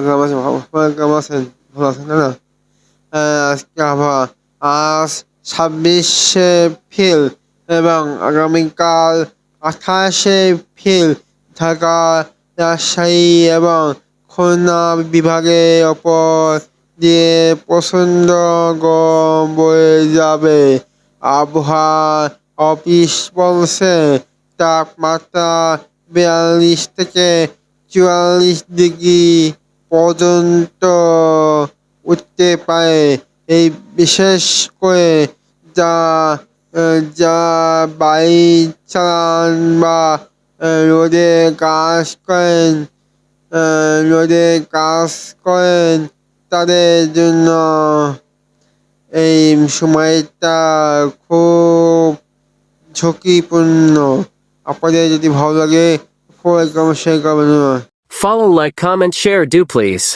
কেমন আছেন? কেমন আছেন? ভালো আছেন তাই না? আজকে আবহাওয়া আজ 26শে এপ্রিল এবং আগামীকাল 28শে এপ্রিল ঢাকা, রাজশাহী এবং খুলনা বিভাগের ওপর দিয়ে প্রচণ্ড গরম বয়ে যাবে। আবহাওয়া অফিস বলছে তাপমাত্রা 42 থেকে 44 ডিগ্রি পর্যন্ত উঠতে পারে। এই বিশেষ করে যা যা বাইক চালান বা রোদে কাজ করেন তাদের জন্য এই সময়টা খুব ঝুঁকিপূর্ণ। আপনাদের যদি ভালো লাগে অবশ্যই করবেন। Follow, like, comment, share, do please.